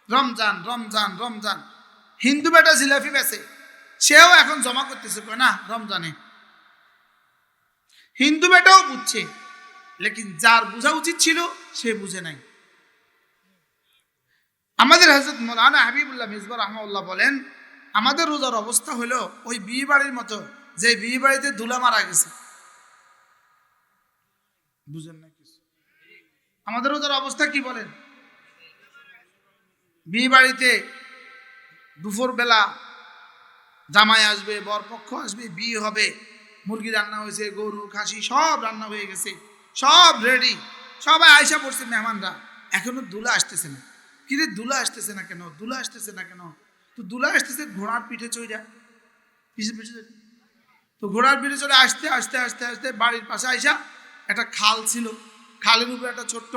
রমজান রমজান রমজান। হিন্দু বেটা জিলাপি বেচে, সেও এখন জমা করতেছে না রমজানে। হিন্দু বেটাও বুঝছে, লেকিন যার বোঝা উচিত ছিল সে বুঝে নাই। আমাদের হযরত মাওলানা হাবিবুল্লাহ মিসবাহ রাহমাহুল্লাহ বলেন, আমাদের রোজার অবস্থা হলো ওই বিয়ে বাড়ির মতো, যে বিয়ে বাড়িতে ধুলা মারা গেছে। বুঝেন না কিছু? আমাদের রোজার অবস্থা কি বলেন? বিয়ে বাড়িতে দুপুর বেলা জামাই আসবে, বরপক্ষ আসবে, বিয়ে হবে, মুরগি রান্না হয়েছে, গরু খাসি সব রান্না হয়ে গেছে, সব রেডি, সবাই আয়সা পড়ছে মেহমানরা, এখনো দুলা আসতেছে না। কিরে দুলা আসতেছে না কেন? দুলা আসতেছে না কেন? তো দুলা আসতেছে ঘোড়ার পিঠে চড়ে, পিছে পিছে। তো ঘোড়ার পিঠে চড়ে আসতে আসতে আসতে আসতে বাড়ির পাশে আইসা একটা খাল ছিল, খালের উপরে একটা ছোট্ট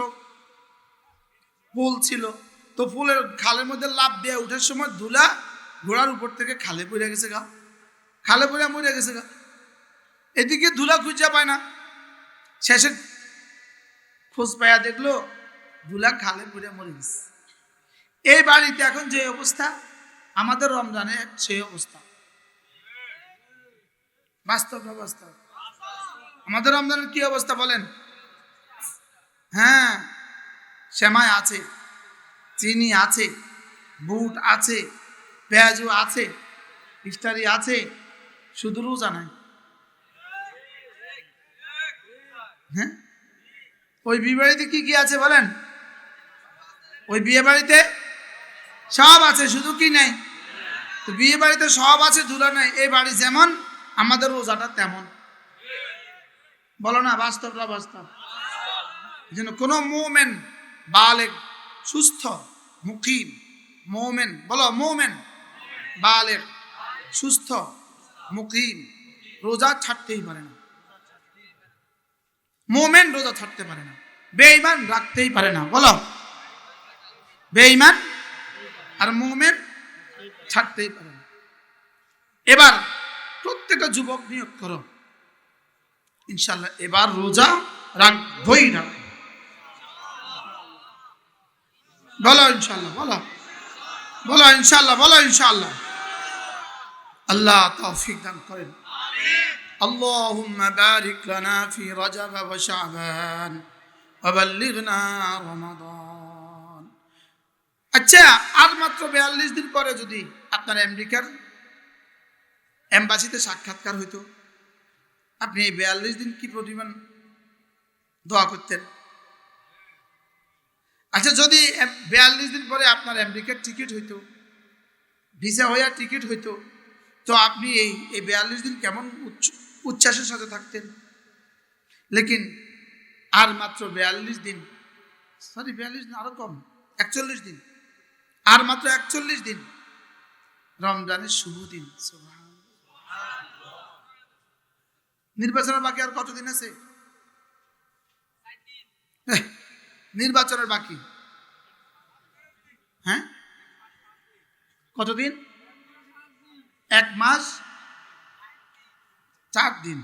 পুল ছিল। তো পুলের খালের মধ্যে লাফ দিয়ে উঠার সময় ধুলা ঘোড়ার উপর থেকে খালে পড়ে গেছে গা, খালে পড়ে মরে গেছে গা। এদিকে ধুলা খুঁজে পায় না, শেষে খোঁজ পায়া দেখলো ধুলা খালে পড়ে মরে গেছে। এই বাড়িতে এখন যে অবস্থা, আমাদের রমজানে সেই অবস্থা। বাস্তব না বাস্তব? আমাদের রমজানের কি অবস্থা বলেন? হ্যাঁ, সেমাই আছে, চিনি আছে, বুট আছে, পেঁয়াজু আছে, ইফতারি আছে, শুধু রোজা নাই। হ্যাঁ, ওই বিয়ে বাড়িতে কি কি আছে বলেন? ওই বিয়ে বাড়িতে সব আছে, শুধু কি নাই? তো বিয়ে বাড়িতে সব আছে, ধুলা নাই। এই বাড়ি যেমন, আমাদের রোজাটা তেমন। বলো না বাস্তবটা বাস্তব? যেন কোনো মুমিন বালেগ, সুস্থ, মুকিম, মুমিন, বলো মুমিন বালেগ, সুস্থ, মুকিম রোজা ছাড়তেই পারে না। মুমিন রোজা ছাড়তে পারে না, বেঈমান রাখতেই পারে না। বলো, বেঈমান আর মুমিন ছাড়তেই পারে না। এবার প্রত্যেকটা যুবক নিয়োগ করো, ইনশাআল্লাহ এবার রোজা রাখবই রাখবো। বলো ইনশাআল্লাহ, বলো বলো ইনশাআল্লাহ, বলো ইনশাআল্লাহ। আল্লাহ তৌফিক দান করেন। اللهم بارك لنا في رجب وشعبان وبلغنا رمضان। আচ্ছা, আর মাত্র 42 দিন পরে যদি আপনার আমেরিকার এম্বাসিতে সাক্ষাৎকার হইতো, আপনি এই 42 দিন কি পরিমাণ দোয়া করতেন? আচ্ছা, যদি 42 দিন পরে আপনার আমেরিকার টিকিট হইতো, ভিসা হইয়া টিকিট হইতো, তো আপনি এই 42 দিন কেমন উচ্ছ্বাসের সাথে থাকতেন? লেকিন আর মাত্র 42 দিন, সরি 42 দিন আরো কম, 41 দিন, আর মাত্র 41 দিন রমজানের শুভ দিন। নির্বাচনের বাকি আর কতদিন আছে? নির্বাচনের বাকি, হ্যাঁ কতদিন? 1 মাস 4 দিন।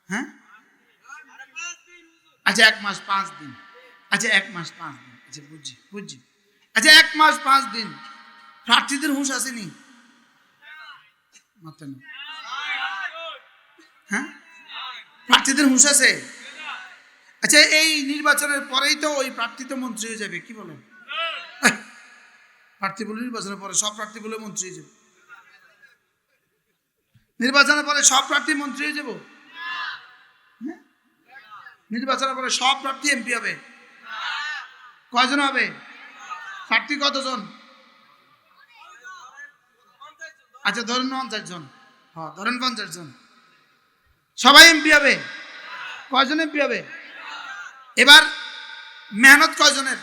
হ্যাঁ, আচ্ছা 1 মাস 5 দিন। আচ্ছা 1 মাস 5 দিন, আচ্ছা বুঝছি। আচ্ছা 1 মাস 5 দিন প্রার্থীদের হুঁশ আসেনি? হ্যাঁ, প্রার্থীদের হুঁশ আছে। আচ্ছা, এই নির্বাচনের পরেই তো ওই প্রার্থী তো মন্ত্রী হয়ে যাবে, কি বলেন? প্রার্থী বলে নির্বাচনের পরে সব প্রার্থী বলে মন্ত্রী হয়ে যাবে? নির্বাচনের পরে সব প্রার্থী মন্ত্রী হয়ে যাব? নির্বাচনের পরে সব প্রার্থী এমপি হবে? কয়জন হবে? প্রার্থী কতজন? আচ্ছা ধরেন 50 জন, হ্যাঁ ধরেন 50 জন, সবাই এমপি হবে? কয়জন এমপি হবে? এবার মেহনত কয়জনের?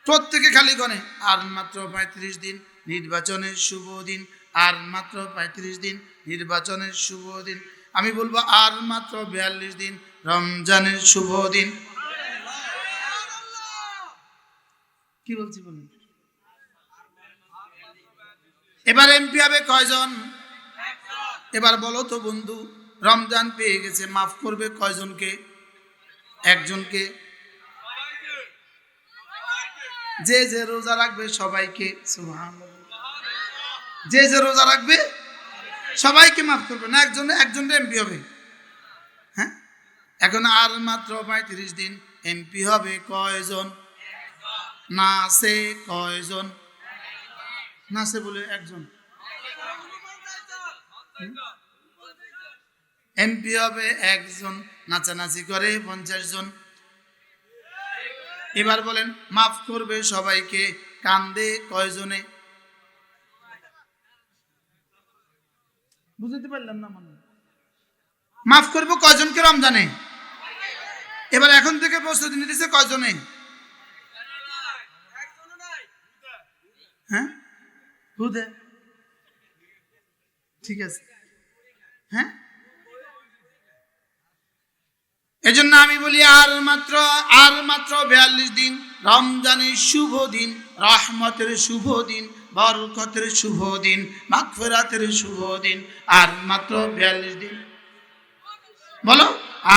প্রত্যেকে খালি গনে, আর মাত্র 35 দিন নির্বাচনের শুভ দিন, আর মাত্র 35 দিন নির্বাচনের শুভ দিন। আমি বলবো আর মাত্র 42 দিন রমজানের শুভ দিন। কি বলছি বলুন? এবার এমপি হবে কয়জন? এবার বলো তো বন্ধু, রমজান পেয়ে গেছে, মাফ করবে কয়জনকে? একজনকে। যে যে রোজা রাখবে সবাইকে, সুবহানাল্লাহ, যে যে রোজা রাখবে সবাইকে মাফ করবে না, একজন এমপি হবে। হ্যাঁ, এখন আর মাত্র 35 দিন, এমপি হবে কয়জন? না আছে কয়জন? না আছে বলে একজন। এমপি হবে একজন, নাচানাচি করে 50 জন। এবার বলেন মাফ করবে সবাইকে, কান্দে কয়জনে? বুঝতে পারলাম না মানে। মাফ করবো কয়জনকে রমজানে? এবার এখন থেকে প্রস্তুতি নিতেছে কয়জনে? হ্যাঁ, হুদে, ঠিক আছে। হ্যাঁ, এজন্য আমি বলি আর মাত্র 42 দিন, রমজানের শুভ দিন, রহমতের শুভ দিন, বরকতের শুভ দিন, মাগফিরাতের শুভ দিন। আর মাত্র 42 দিন, বলো,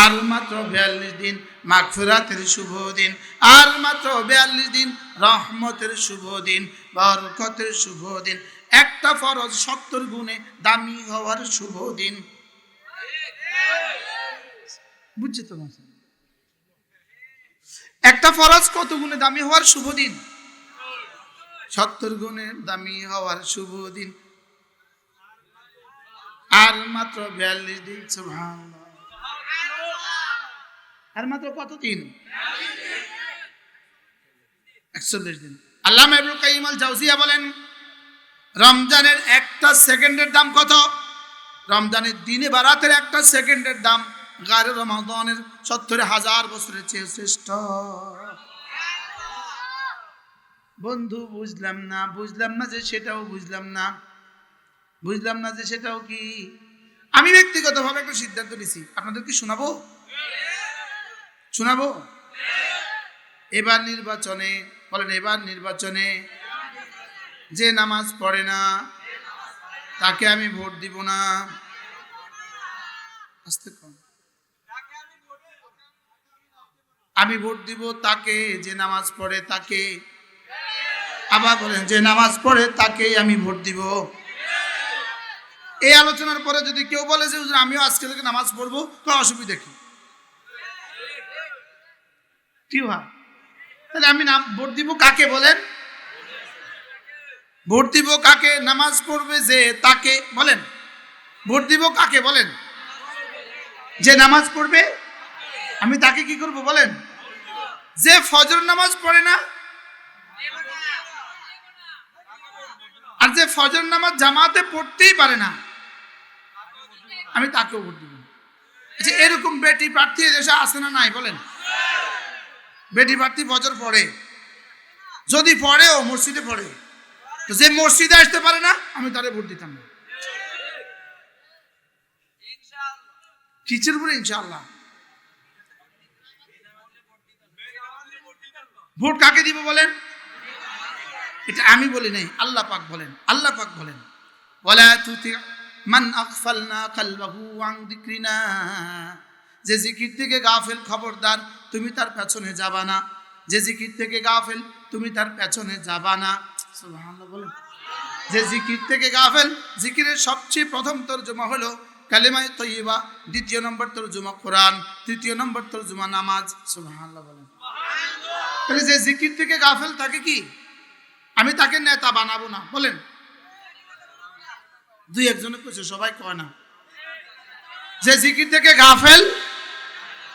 আর মাত্র 42 দিন মাগফিরাতের শুভ দিন, আর মাত্র 42 দিন রহমতের শুভ দিন, বরকতের শুভ দিন। একটা ফরজ 70 গুণে দামি হওয়ার শুভ দিন। বুঝছি তো? একটা ফরজ কত গুণে দামি হওয়ার শুভ দিন? 70 গুণে দামি হওয়ার শুভ দিন। আর মাত্র 42 দিন, সুবহানাল্লাহ। আর মাত্র কত দিন? 41 দিন। আল্লামা ইবনুল কাইয়িম আল জাওজিয়া বলেন, রমজানের একটা সেকেন্ডের দাম কত? রমজানের দিনে বা রাতের একটা সেকেন্ডের দাম গায়রে রমাদানের 70,000 বছরের চেয়ে শ্রেষ্ঠ। বন্ধু বুঝলাম না যে সেটাও বুঝলাম না যে সেটাও কি? আমি ব্যক্তিগতভাবে একটা সিদ্ধান্ত নিছি, আপনাদের কি শোনাবো? এবার নির্বাচনে, বলেন এবার নির্বাচনে যে নামাজ পড়ে না তাকে আমি ভোট দিব না। আস্তে কম। আমি ভোট দিব তাকে যে নামাজ পড়ে তাকে। আবার বলেন যে নামাজ পড়ে তাকেই আমি ভোট দিব। এই আলোচনার পরে যদি কেউ বলে যে হুজুর আমিও আজকে থেকে নামাজ পড়বো, তো অসুবিধা কি? কি ভাই, তাহলে আমি ভোট দিব কাকে? বলেন ভোট দিব কাকে? নামাজ পড়বে যে তাকে। বলেন ভোট দিব কাকে? বলেন যে নামাজ পড়বে, আমি তাকে কি করব? বলেন যে ফজর নামাজ পড়ে না আর যে ফজর নামাজ জামাতে পড়তেই পারে না, আমি তাকেও ভোট দিব। আচ্ছা, এরকম বেটি প্রার্থী দেশে আছে না নাই? বলেন বেটি প্রার্থী ফজর পড়ে, যদি পড়েও মসজিদে পড়ে, তো যে মসজিদে আসতে পারে না আমি তারে ভোট দিতাম না। কিসের উপরে ইনশাআল্লাহ? ভোট কাকে দিব বলেন? এটা আমি বলি নাই, আল্লাহ পাক বলেন। আল্লাহ পাক বলেন, ওয়ালা তুতি মান আগফালনা কলবাহু আন যিকরিনা, যে জিকির থেকে গাফেল, খবরদার তুমি তার পেছনে যাবা না। যে জিকির থেকে গাফেল তুমি তার পেছনে যাবা না। সুবহানাল্লাহ বলেন। যে জিকির থেকে গাফেল, জিকিরের সবচেয়ে প্রথম তরজমা হলো কালিমায়ে তয়্যিবা, দ্বিতীয় নম্বর তরজমা কোরআন, তৃতীয় নম্বর তরজমা নামাজ। সুবহানাল্লাহ বলেন। তাহলে যে জিকির থেকে গাফেল তাকে কি আমি তাকে নেতা বানাবো না? বলেন দুই একজনে কইছে, সবাই কয় না। যে জিকির থেকে গাফেল,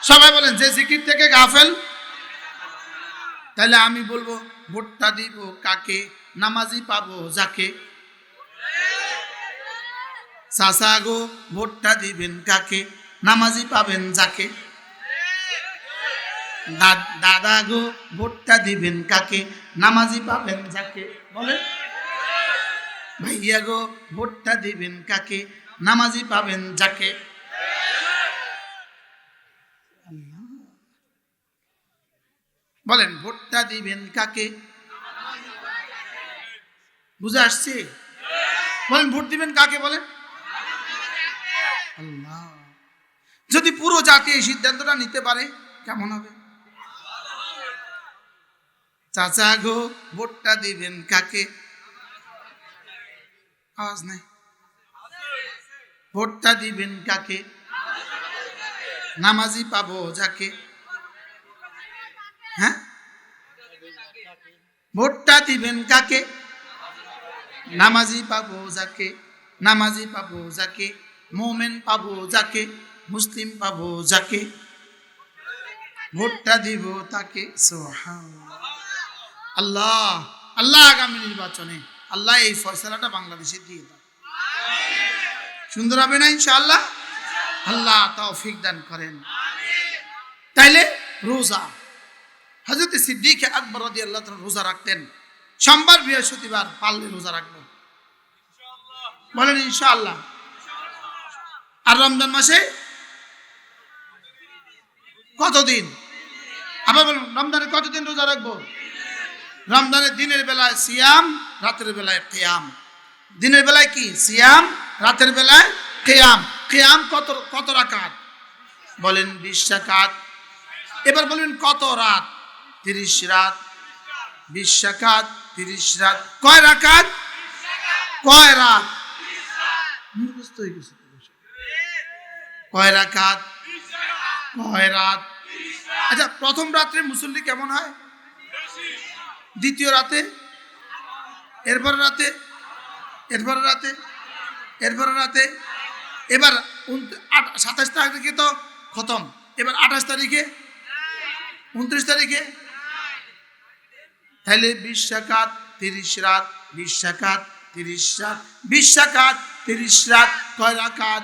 সবাই বলেন যে জিকির থেকে গাফেল। তাহলে আমি বলবো ভোটটা দিব কাকে? নামাজি পাবো যাকে। চাচা গো ভোটটা দিবেন কাকে? নামাজি পাবেন যাকে। দাদা গো ভোটটা দিবেন কাকে? নামাজি পাবেন যাকে। বলেন ভাইয়া গো ভোটটা দিবেন কাকে? নামাজি পাবেন যাকে। বলেন ভোটটা দিবেন কাকে? বুঝে আসছে? বলেন ভোট দিবেন কাকে? বলেন আল্লাহ। যদি পুরো জাতি এই সিদ্ধান্তটা নিতে পারে কেমন হবে? চাচা গো ভোটটা দিবেন কাকে? আওয়াজ নাই। ভোটটা দিবেন কাকে? নামাজি পাবো যাকে। হ্যাঁ, ভোটটা দিবেন কাকে? নামাজি পাবো যাকে। নামাজি পাবো যাকে, মোমেন পাবো যাকে, মুসলিম পাবো যাকে, ভোটটা দিব তাকে। সুবহানাল্লাহ। আল্লাহ আল্লাহ আগামী নির্বাচনে আল্লাহ এই ফয়সালাটা বাংলাদেশে দিয়ে দাও। সুন্দর হবে না ইনশাআল্লাহ? আল্লাহ তৌফিক দান করেন। তাইলে রোজা, হযরত সিদ্দিক আকবর রাদিয়াল্লাহু তাআলা রোজা রাখতেন। সোমবার বৃহস্পতিবার পারলে রোজা রাখবো, বলেন ইনশাআল্লাহ। আর রমজান মাসে কতদিন? আবার বলুন, রমজানে কতদিন রোজা রাখবো? রমজানের দিনের বেলায় সিয়াম, রাতের বেলায় কিয়াম। দিনের বেলায় কি সিয়াম, রাতের বেলায় কিয়াম। কিয়াম কত রাকাত? বলেন 20 রাকাত। এবার বলবেন কত রাত? 30 রাত। 20 রাকাত 30 রাত, কয় রাকাত? কয় রাত? মুখস্থ হয়ে গেছে। কয় রাকাত? কয় রাত? আচ্ছা, প্রথম রাত্রে মুসল্লি কেমন হয়? দ্বিতীয় রাতে, এরপর রাতে, এরপর রাতে, এরপর রাতে। এবার 27 তারিখে তো খতম, এবার 28 তারিখে, 29 তারিখে। তাহলে 20 রাকাত 30 রাত, 20 রাকাত 30 রাত, 20 রাকাত 30 রাত, কয় রাকাত?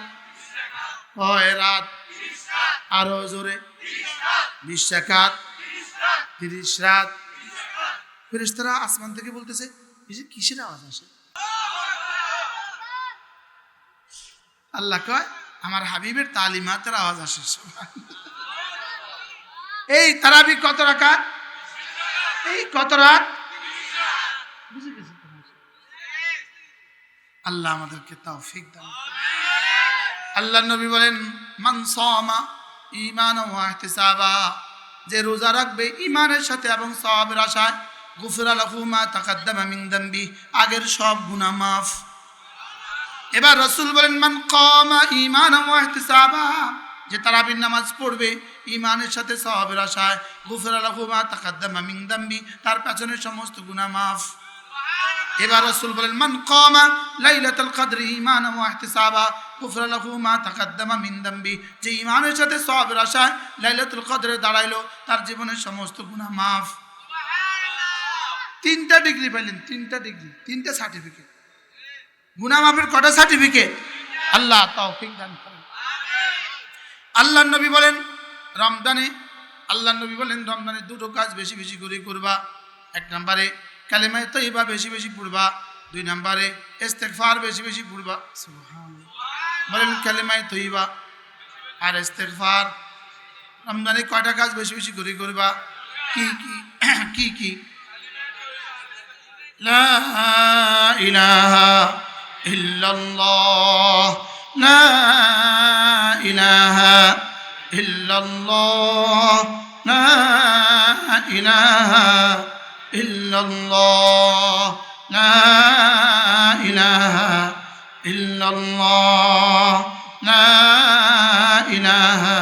কয় রাত? আরো জোরে। 20 রাকাত 30 রাত। ফেরেশতারা আসমান থেকে বলতেছে, কিসের আওয়াজ আসে? আল্লাহ কয়, আমার হাবিবের তালিমাতের আওয়াজ আসে। এই তারাবি কত রাকাত? এই কত রাত? বুঝে গেছে? আল্লাহ আমাদেরকে তৌফিক দান। আল্লাহ নবী বলেন, মান সামা ঈমানান ওয়া ইহতিসাবা, যে রোজা রাখবে ঈমানের সাথে এবং সওয়াবের আশায়, গুফিরা লাহু মা তাকাদ্দামা মিন যামবি, আগের সব গুনাহ মাফ। এবার রাসূল বলেন, মান কামা ঈমানান ওয়া ইহতিসাবা, যে তারাবির নামাজ পড়বে ঈমানের সাথে সওয়াবের আশায়, গুফিরা লাহু মা তাকাদ্দামা মিন যামবি, তার পেছনের সমস্ত গুনাহ মাফ। এবার রাসূল বলেন, মান কামা লাইলাতুল কদরি ঈমানান ওয়া ইহতিসাবা, গুফিরা লাহু মা তাকাদ্দামা মিন যামবি, যে ঈমানের সাথে সওয়াবের আশায় লাইলাতুল কদরে দাঁড়াইলো, তার জীবনের সমস্ত গুনাহ মাফ। তিনটা ডিগ্রি পাইলেন, তিনটা ডিগ্রি, তিনটা সার্টিফিকেট। গুনাহ মাফের কটা সার্টিফিকেট? আল্লাহ তৌফিক দান করেন। আল্লাহর নবী বলেন রমজানে দুটো কাজ বেশি বেশি করে করবা। এক নম্বরে কালেমায়ে তয়্যিবা বেশি বেশি পড়বা, 2 নম্বরে ইস্তেগফার বেশি বেশি পড়বা। সুবহানাল্লাহ। বলেন কালেমায়ে তয়্যিবা আর ইস্তেগফার। রমজানে কয়টা কাজ বেশি বেশি করে করবা? কি কি? কি কি? লা ইলাহা ইল্লাল্লাহ, লা ইলাহা ইল্লাল্লাহ, লা ইলাহা ইল্লাল্লাহ, লা ইলাহা ইল্লাল্লাহ, লা ইলাহা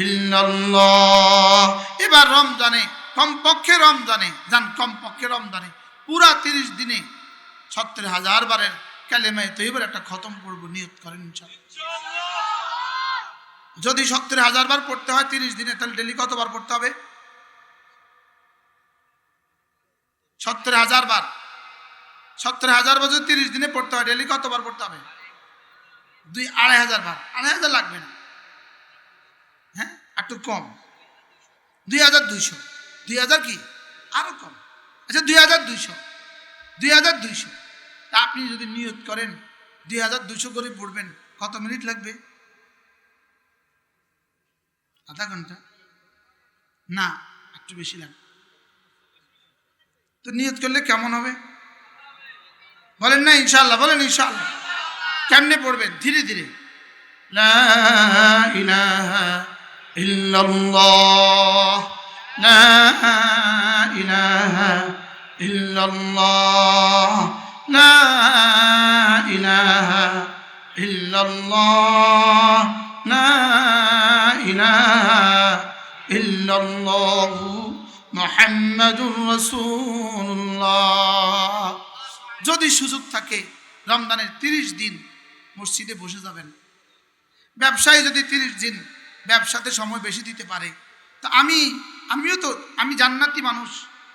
ইল্লাল্লাহ। এবার রমজানে কমপক্ষে রমজানে পুরা 30 দিনে 70,000 বারের কালেমায়ে তয়্যিবার একটা খতম পড়ব, নিয়ত করেন ইনশাআল্লাহ। যদি 70,000 বার পড়তে হয় 30 দিনে, তাহলে ডেলি কতবার পড়তে হবে? 70,000 বার। 70,000 বার যদি 30 দিনে পড়তে হয়, ডেলি কতবার পড়তে হবে? 2,500 বার। 2,500 লাগবে না, হ্যাঁ একটু কম, 2,200। 2,000 কি আরো কম? আচ্ছা 2,200। তা আপনি যদি নিয়ত করেন 2,200 করে পড়বেন, কত মিনিট লাগবে? আধা ঘন্টা? না, একটু বেশি লাগবে। তো নিয়ত করলে কেমন হবে? বলেন না ইনশাআল্লাহ, বলেন ইনশাআল্লাহ। কেমনে পড়বেন? ধীরে ধীরে। লা ইলাহা ইল্লাল্লাহ, লা ইলাহা ইল্লাল্লাহ, লা ইলাহা ইল্লাল্লাহ, লা ইলাহা ইল্লাল্লাহ মুহাম্মাদুর রাসূলুল্লাহ। যদি সুযোগ থাকে রমজানের 30 দিন মসজিদে বসে যাবেন। ব্যবসায়ী যদি 30 দিন ব্যবসাতে সময় বেশি দিতে পারে, তা আমি জান্নাতি মানুষ,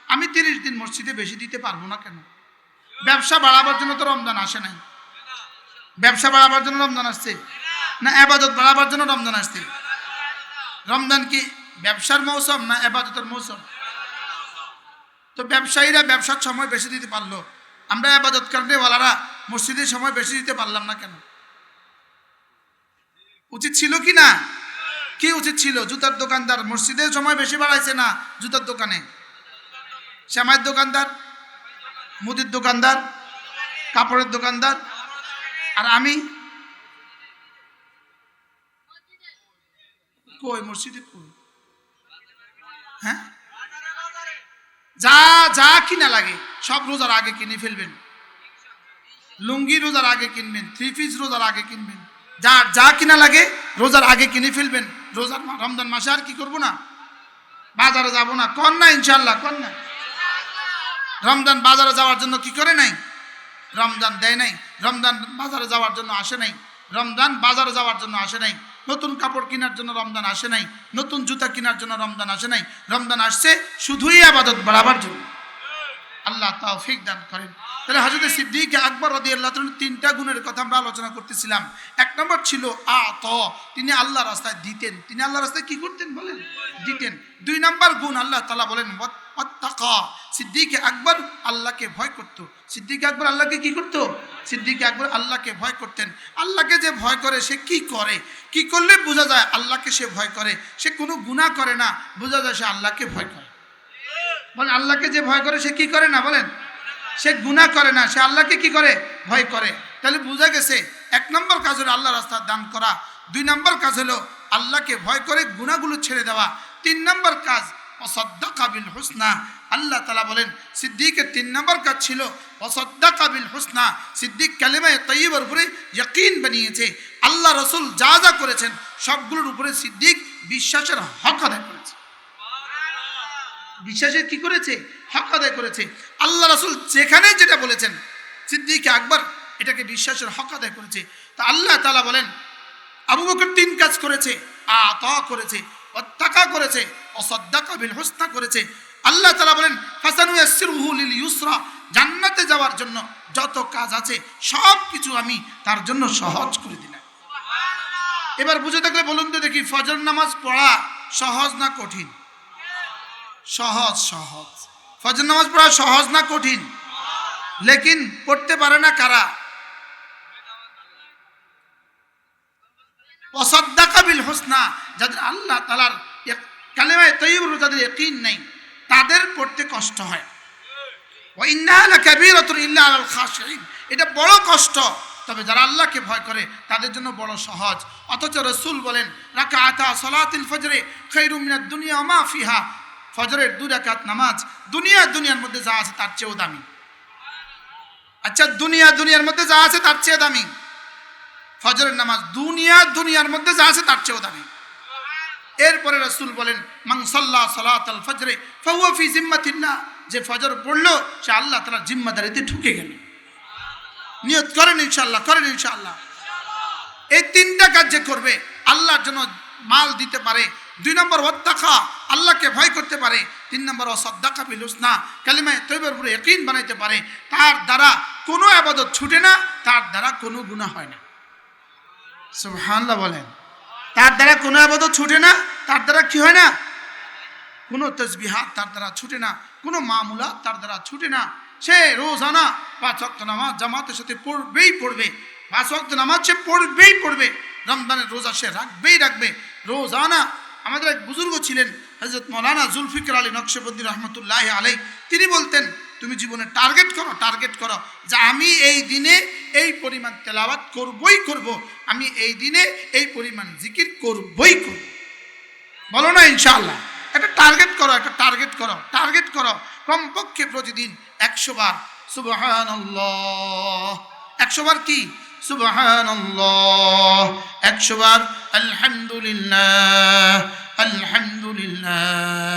আমি 30 দিন মসজিদে বেশি দিতে পারবো না কেন? ব্যবসা বাড়াবার জন্য তো রমজান আসে নাই। ব্যবসা বাড়াবার জন্য রমজান আসছে না ইবাদত বাড়াবার জন্য রমজান আসছে? রমজান কি ব্যবসার মৌসুম না ইবাদতের মৌসুম? তো ব্যবসায়ীরা ব্যবসার সময় বেশি দিতে পারলো, আমরা ইবাদত করনেওয়ালারা মসজিদের সময় বেশি দিতে পারলাম না কেন? উচিত ছিল কি না? কি উচিত ছিল? জুতার দোকানদার মসজিদের সময় বেশি বাড়াইছে না জুতার দোকানে? শ্যামাইয়ের দোকানদার, মুদির দোকানদার, কাপড়ের দোকানদার, আর আমি কই মসজিদে কই? হ্যাঁ, যা যা কিনা লাগে সব রোজার আগে কিনে ফেলবেন। লুঙ্গি রোজার আগে কিনবেন, 3 পিস রোজার আগে কিনবেন, যা যা কিনা লাগে রোজার আগে কিনে ফেলবেন। রমজান মাসে আর কি করবো না? বাজারে যাব না? কর না ইনশাল্লাহ, কর না। রমজান বাজারে যাওয়ার জন্য কি করে নাই? রমজান দেয় নাই। রমজান বাজারে যাওয়ার জন্য আসে নাই। রমজান বাজারে যাওয়ার জন্য আসে নাই। নতুন কাপড় কেনার জন্য রমজান আসে নাই। নতুন জুতা কেনার জন্য রমজান আসে নাই। রমজান আসছে শুধুই ইবাদত বাড়াবার জন্য। আল্লাহ তৌফিক দান করেন। তাহলে হযরত সিদ্দিক আকবর রাদিয়াল্লাহু তাআলা 3টা গুণের কথা আমরা আলোচনা করতেছিলাম। 1 নম্বর ছিল তিনি আল্লাহর রাস্তায় দিতেন। তিনি আল্লাহর রাস্তায় কি করতেন বলেন? দিতেন। 2 নম্বর গুণ আল্লাহ তাআলা বলেন ওয়াত্তাকা। সিদ্দিক আকবর আল্লাহকে ভয় করত। সিদ্দিক আকবর আল্লাহকে কি করত? সিদ্দিক আকবর আল্লাহকে ভয় করতেন। আল্লাহকে যে ভয় করে সে কি করে? কি করলে বোঝা যায় আল্লাহকে সে ভয় করে? সে কোনো গুনাহ করে না, বোঝা যায় সে আল্লাহকে ভয় করে। বলেন, আল্লাহকে যে ভয় করে সে কি করে না? বলেন, সে গুনাহ করে না, সে আল্লাহকে কি করে? ভয় করে। তাহলে বোঝা গেছে 1 নম্বর কাজ হলো আল্লাহর রাস্তায় দান করা। 2 নম্বর কাজ হলো আল্লাহকে ভয় করে গুনাহগুলো ছেড়ে দেওয়া। 3 নম্বর কাজ ওয়াসাদ্দাকা বিল হুসনা। আল্লাহ তাআলা বলেন সিদ্দিকের 3 নম্বর কাজ ছিল ওয়াসাদ্দাকা বিল হুসনা। সিদ্দিক কালিমায়ে তাইয়্যিবার উপরে ইয়াকিন বানিয়েছে। আল্লাহ রাসূল যা যা করেছেন সবগুলোর উপরে সিদ্দিক বিশ্বাসের হক আদায় করেছে। বিশ্বাসের কি করেছে? হক আদায় করেছে। আল্লাহ রাসূল যেখানে যেটা বলেছেন সিদ্দিক আকবর এটাকে বিশ্বাসের হক আদায় করেছে। তা আল্লাহ তাআলা বলেন আবু বকর 3 কাজ করেছে, আতা করেছে, ওয়াত্তাকা করেছে, ওয়াসাদ্দাকা বিল হুসনা করেছে। আল্লাহ তাআলা বলেন ফাসানুয়াসসিরুহু লিল ইউসরা। জান্নাতে যাওয়ার জন্য যত কাজ আছে সব কিছু আমি তার জন্য সহজ করে দিলাম। এবার বুঝে থাকলে বলুন তো দেখি, ফজর নামাজ পড়া সহজ না কঠিন? সহজ। সহজ। ফজর নামাজ পড়া সহজ না কঠিন? লেকিন পড়তে পারে না কারা? ওয়াসাদ্দাকা বিল হুসনা। যাদের আল্লাহ তাআলার কালিমায়ে তাইয়্যিবার যাদের ইয়াকিন নাই তাদের পড়তে কষ্ট হয়। ওয়া ইন্নাহা লাকাবীরাতুন ইল্লা আলাল খাশিঈন। এটা বড় কষ্ট, তবে যারা আল্লাহকে ভয় করে তাদের জন্য বড় সহজ। অথচ রাসূল বলেন রাকাআতা সালাতুল ফজরে খায়রুম মিনাদ দুনিয়া ওয়া মা ফিহা। ফজরের 2 রাকাত নামাজ দুনিয়ার মধ্যে যা আছে তার চেয়েও দামি। আচ্ছা, দুনিয়ার মধ্যে যা আছে তার চেয়ে দামি ফজরের নামাজ। দুনিয়ার মধ্যে যা আছে তার চেয়েও দামি। এরপরে রাসূল বলেন মান সাল্লা সালাতাল ফজরে ফাহুয়া ফি জিম্মাতিল্লাহ। যে ফজর পড়লো সে আল্লাহ তাআলার জিম্মাদারিতে ঢুকে গেল। নিয়ত করেন ইনশাআল্লাহ, করেন ইনশাআল্লাহ। এই 3টা কাজ যে করবে আল্লাহর জন্য মাল দিতে পারে। 2 নম্বর ওয়াত্তাকা, আল্লাহকে ভয় করতে পারে। 3 নম্বর ওয়াসাদ্দাকা বিল হুসনা, কালিমায়ে তাইয়্যিবার উপরে ইয়াকিন বানাইতে পারে। তার দ্বারা কোনো ইবাদত ছুটে না, তার দ্বারা কোনো গুনাহ হয় না। সুবহানাল্লাহ বলেন। তার দ্বারা কোনো ইবাদত ছুটে না, তার দ্বারা কি হয় না? কোনো তাসবিহাত তার দ্বারা ছুটে না, কোনো মামুলাত তার দ্বারা ছুটে না। সে রোজানা 5 ওয়াক্ত নামাজ জামাতের সাথে পড়বেই পড়বে। 5 ওয়াক্ত নামাজ সে পড়বেই পড়বে। রমজানের রোজা সে রাখবে। রোজানা আমাদের এক বুজুর্গ ছিলেন হযরত মাওলানা জুলফিকার আলী নকশবন্দি রহমতুল্লাহ আলাইহি। তিনি বলতেন তুমি জীবনে টার্গেট করো যে আমি এই দিনে এই পরিমাণ তেলাওয়াত করব, আমি এই দিনে এই পরিমাণ জিকির করবই। বলো না ইনশাআল্লাহ। একটা টার্গেট করো, টার্গেট করো কমপক্ষে প্রতিদিন 100 বার সুবহানাল্লাহ, 100 বার কি সুবহানাল্লাহ, 100 বার আলহামদুলিল্লাহ, আলহামদুলিল্লাহ,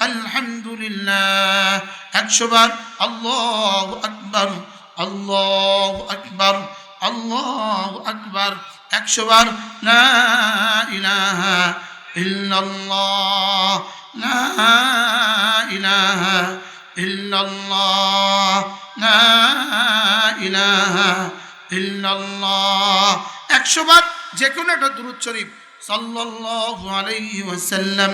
আলহামদুলিল্লাহ, 100 বার আল্লাহু আকবার, আল্লাহু আকবার, আল্লাহু আকবার, 100 বার লা ইলাহা ইল্লাল্লাহ, লা ইলাহা ইল্লাল্লাহ, লা ইলাহা ইল্লাল্লাহ। 100 বার যে কোনো একটা দুরূদ শরীফ সাল্লাল্লাহু আলাইহি ওয়াসাল্লাম,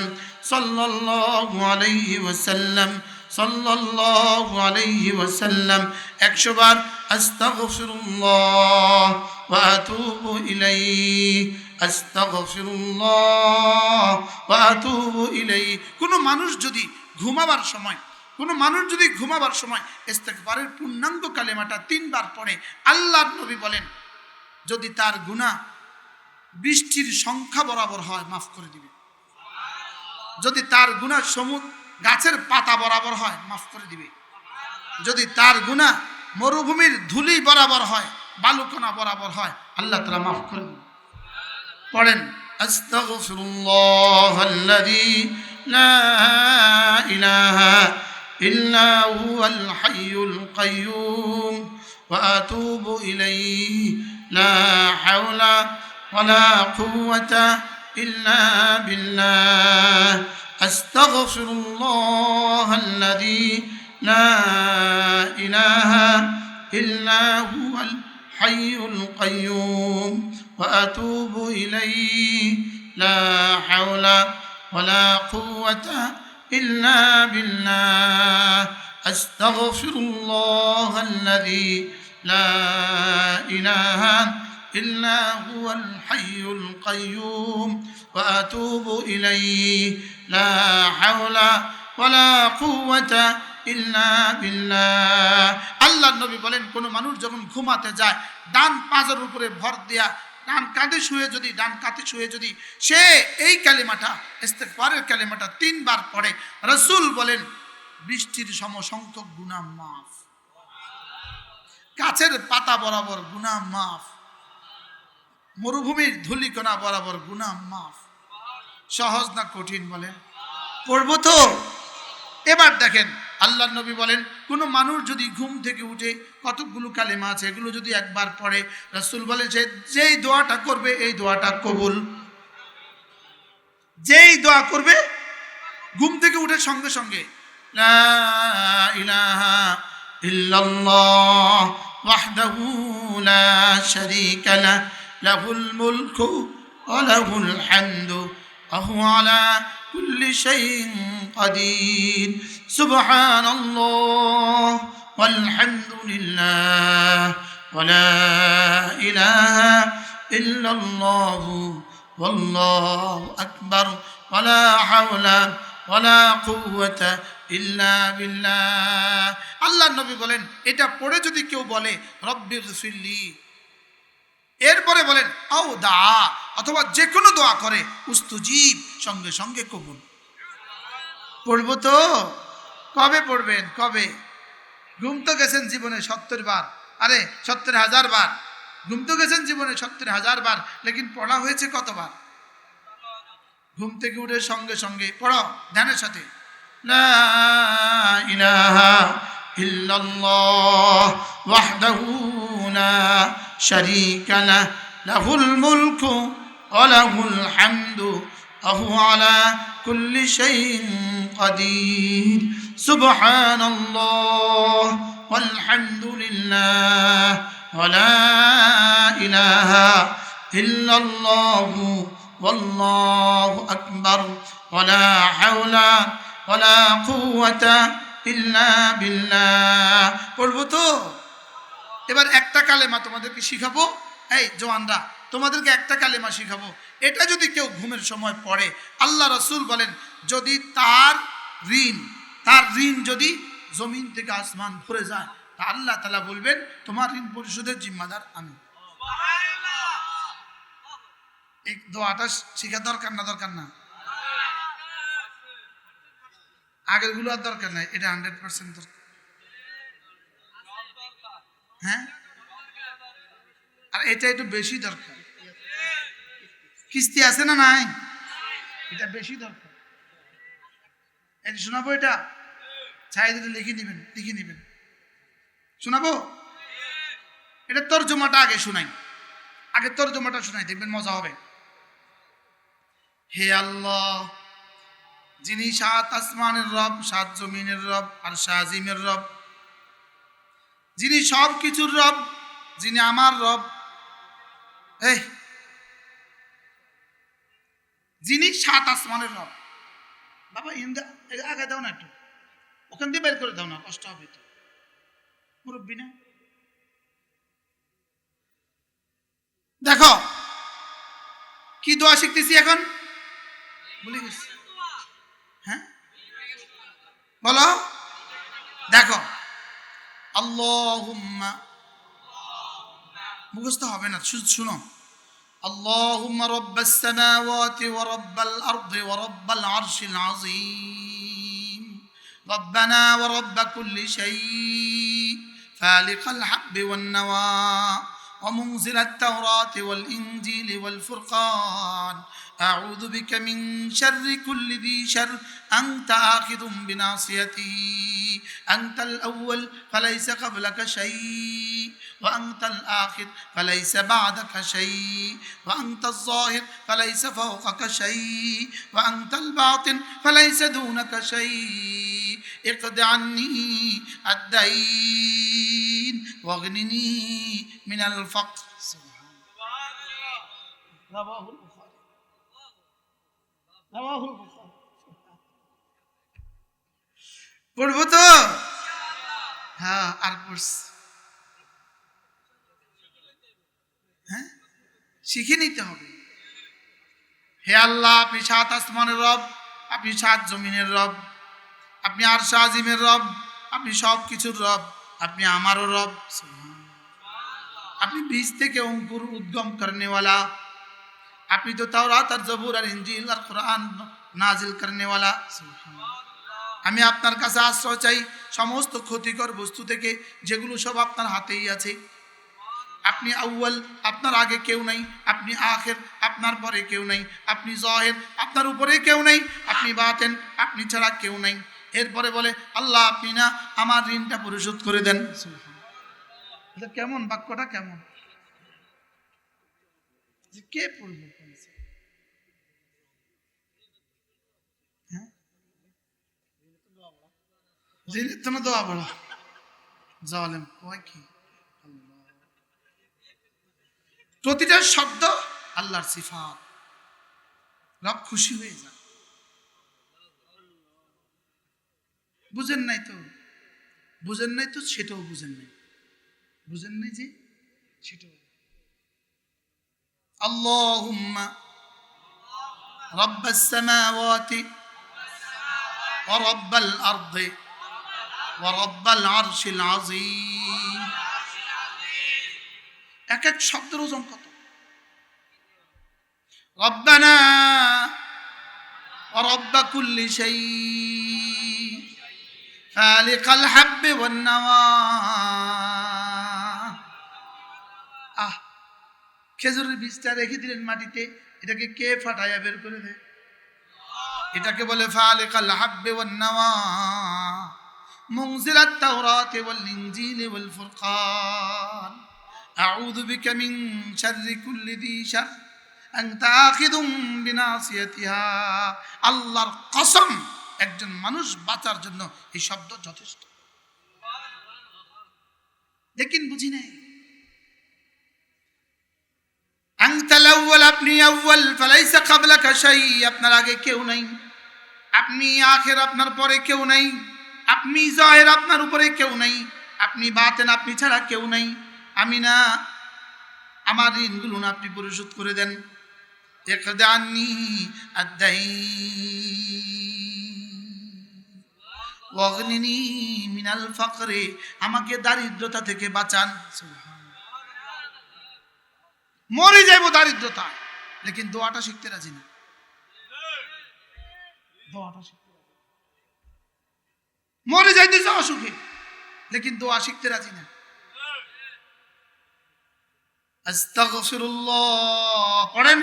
সাল্লাল্লাহু আলাইহি ওয়াসাল্লাম, সাল্লাল্লাহু আলাইহি ওয়াসাল্লাম, 100 বার আস্তাগফিরুল্লাহ ওয়া আতুবু ইলাইহি, আস্তাগফিরুল্লাহ ওয়া আতুবু ইলাইহি। কোনো মানুষ যদি ঘুমাবার সময় ইস্তেগফারের পূর্ণাঙ্গ কালেমাটা 3 বার পড়ে, আল্লাহর নবী বলেন যদি তার গুনাহ বৃষ্টির সংখ্যা বরাবর হয় মাফ করে দিবে। যদি তার গুনাহ সমুদ্র গাছের পাতা বরাবর হয় মাফ করে দিবে। যদি তার গুনাহ মরুভূমির ধুলি বরাবর হয়, বালুকণা বরাবর হয়, আল্লাহ তাআলা মাফ করে দিবে। পড়েন আস্তাগফিরুল্লাহাল্লাযী লা ইলাহা ইল্লা হুয়াল হাইয়ুল কাইয়্যুম ওয়া আতুবু ইলাইহি লা হাওলা ওয়ালা কুওয়াতা ইল্লা বিল্লাহ। আস্তাগফিরুল্লাহাল্লাযী লা ইলাহা ইল্লা হুয়াল হাইয়ুল কাইয়্যুম ওয়া আতুবু ইলাইহি লা হাওলা ওয়ালা কুওয়াতা ইল্লা বিল্লাহ। আস্তাগফিরুল্লাহাল্লাযী লা ইলাহা ইল্লা হুয়াল হাইয়ুল কাইয়্যুম ওয়া আতুবু ইলাইহি লা হাওলা ওয়ালা কুওয়াতা ইল্লা বিল্লাহ। আল্লাহর নবী বলেন কোন মানুষ যখন ঘুমাতে যায় ডান পাজের উপরে ভর দেয়া ডান কাঁধে শুয়ে যদি সে এই কালিমাটা ইস্তেগফারের কালিমাটা 3 বার পড়ে, রাসূল বলেন বৃষ্টির সমসংখ্যক গুনাহ মাফ, গাছের পাতা বরাবর গুনাহ মাফ, মরুভূমির ধূলিকণা বরাবর গুনাহ মাফ। সহজ না কঠিন বলেন? পড়ব তো? এবার দেখেন আল্লাহর নবী বলেন কোন মানুষ যদি ঘুম থেকে উঠে কতগুলো কালেমা আছে এগুলো যদি একবার পড়ে, রাসূল বলেন যেই দোয়াটা করবে এই দোয়াটা কবুল। যেই দোয়া করবে ঘুম থেকে উঠে সঙ্গে সঙ্গে লা ইলাহা ইল্লাল্লাহ ওয়াহদাহু লা শারীকা লাহু লাহুল মুলকু ওয়া লাহুল হামদু ওয়া হুয়া আলা কুল্লি শাইইন কাদির। সুবহানাল্লাহ ওয়াল হামদুলিল্লাহ ওয়া লা ইলাহা ইল্লাল্লাহু ওয়াল্লাহু আকবার ওয়া লা হাওলা ওয়া লা কুওয়াতা ইল্লা বিল্লাহ। আল্লাহর নবী বলেন এটা পড়ে যদি কেউ বলে রব্বিগফিরলি, এরপরে বলেন আও দা, অথবা যে কোনো দোয়া করে উস্তুজিব, সঙ্গে সঙ্গে কবুল। পড়ব তো? কবে পড়বেন? কবে? ঘুম তো গেছেন জীবনে 70 বার, আরে 70,000 বার ঘুম তো গেছেন জীবনে 70,000 বার, লেকিন পড়া হয়েছে কতবার? ঘুম থেকে উঠে সঙ্গে সঙ্গে পড়ো ধ্যানের সাথে লা ইলাহা ইল্লাল্লাহ ওয়াহদাহু লা শারীকা লাহু লাহুল মুলকু ওয়া লাহুল হামদু ওয়া হুয়া আলা কুল্লি শাইইন কাদির। সুবহানাল্লাহ ওয়াল হামদুলিল্লাহ ওয়া লা ইলাহা ইল্লাল্লাহু ওয়াল্লাহু আকবার ওয়া লা হাওলা ওয়া লা কুওয়াতা ইল্লা বিল্লাহ। পড়ব তো? এবার একটা কালেমা তোমাদেরকে শিখাবো, এই জওয়ানরা তোমাদেরকে একটা কালেমা শিখাবো। এটা যদি কেউ ঘুমের সময় পড়ে, আল্লাহ রাসূল বলেন যদি তার ঋণ যদি জমিন থেকে আসমান ভরে যায়, তা আল্লাহ তাআলা বলবেন তোমার ঋণ পরিশোধের জিম্মাদার আমি। এই দোয়াটা শিখা দরকার না? আগের গুলো আর দরকার নাই, এটা 100% দরকার। হ্যাঁ, আর এটা একটু বেশি দরকার। কিস্তি আছে না নাই? এটা বেশি দরকার। এটা শোনাবো, এটা ছাই দিতে লিখে নিবেন। শোনাবো? এটা তর্জমাটা আগে শোনাই, তর্জমাটা শোনাই, দেখবেন মজা হবে। হে আল্লাহ, যিনি 7 আসমানের রব, 7 জমিনের রব, আর শাহিমের রব, যিনি সব কিছুর রব, যিনি আমার রব, এই যিনি 7 আসমানের রব। বাবা আগে দাও না, একটু ওখান দিয়ে বের করে দাও না, কষ্ট হবে তো, মুরব্বী না। দেখো কি দোয়া শিখতেছি এখন, ভুলে গেছি। হ্যাঁ বলো, দেখো আল্লাহুম্মা, মুখস্থ হবে না, শুনো। اللهم رب السماوات ورب الأرض ورب العرش العظيم ربنا ورب كل شيء فالق الحب والنوى ومنزل التوراة والإنجيل والفرقان أعوذ بك من شر كل ذي شر أنت آخذ بناصيته أنت الأول فليس قبلك شيء وأنت الآخر فليس بعدك شيء وأنت الظاهر فليس فوقك شيء وأنت الباطن فليس دونك شيء اقض عني الدين واغنني من الفقر. سبحان الله. رواه البخاري. পড়বো তো? হ্যাঁ, আর পড়ছি। হ্যাঁ, শিখে নিতে হবে। হে আল্লাহ, আপনি 7 আসমানের রব, আপনি 7 জমিনের রব, আপনি আরশ আজিমের রব, আপনি সব কিছুর রব, আপনি আমারও রব। আপনি বীজ থেকে অঙ্কুর উদ্গম করনেওয়ালা, আপনি তো তাওরাত আর জবুর আর ইনজিল আর কোরআন নাজিল করনেওয়ালা। আমি আপনার কাছে আশ্রয় চাই সমস্ত ক্ষতিকর বস্তু থেকে, যেগুলো সব আপনার হাতেই আছে। আপনি আউয়াল, আপনার আগে কেউ নাই, আপনি আখির, আপনার পরে কেউ নাই, আপনি জাহির, আপনার উপরে কেউ নাই, আপনি বাতিন, আপনি ছাড়া কেউ নাই। এরপরে বলে আল্লাহ, আপনি না আমার ঋণটা পরিশোধ করে দেন। এটা কেমন বাক্যটা, কেমন কে পড়বে? হ্যাঁ, ঋণের জন্য দোয়া বড় জালেম কয় কি? প্রতিটা শব্দ আল্লাহর সিফাত, রব খুশি হয়ে যান। বুঝেন নাই তো সেটাও বুঝেন নাই যে সেটাও। আল্লাহুম্মা রাব্বাস সামাওয়াতি ওয়া রাব্বাল আরদি ওয়া রাব্বাল আরশিল আযীম। এক এক শব্দের ওজন কত! রব্বানা ওয়া রব্ব কুল্লি শাই ফালিকাল হাব্বি ওয়ান নাওয়া। খেজুরের বীজটা রেখে দিলেন মাটিতে, এটাকে কে ফাটাইয়া বের করে দেয়? এটাকে বলে ফালিকাল হাব্বি ওয়ান নাওয়া মুনজিলাত তাওরাতি ওয়াল ইনজিলি ওয়াল ফুরকান আউযু বিকা মিন শাররি কুল্লি যী শার আনতা আখিযুম বিনাসিয়াতিহা। আল্লাহর কসম, একজন মানুষ বাঁচার জন্য এই শব্দ যথেষ্ট। দেখেন, বুঝি নাই। আনতাল আউয়াল, আপনি আউয়াল, ফালাইসা ক্বাবলাকা শাই, আপনার আগে কেউ নাই। আপনি আখির, আপনার পরে কেউ নাই। আপনি জাহির, আপনার উপরে কেউ নাই। আপনি বাতিন, আপনি ছাড়া কেউ নাই। আমি না, আমার ঋণগুলো না আপনি পরিশোধ করে দেন। ইকদি আন্নি আদ-দাইন ওয়াগনিনি মিনাল ফাকরি, আমাকে দারিদ্রতা থেকে বাঁচান। মরে যাইব দারিদ্রতা, লেকিন দোয়াটা শিখতে রাজি না। দোয়াটা শিখতে রাজি। মরে যাইতেছে অসুখে, লেকিন দোয়া শিখতে রাজি না। আস্তাগফিরুল্লাহ পড়েন,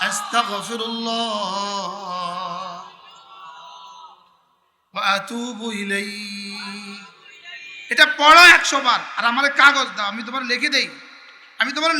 আস্তাগফিরুল্লাহ ওয়া আতুবু ইলাইহি। এটা পড়ো 100 বার, আর আমারে কাগজ দাও, আমি তোমার লিখে দেই, আমি তোমার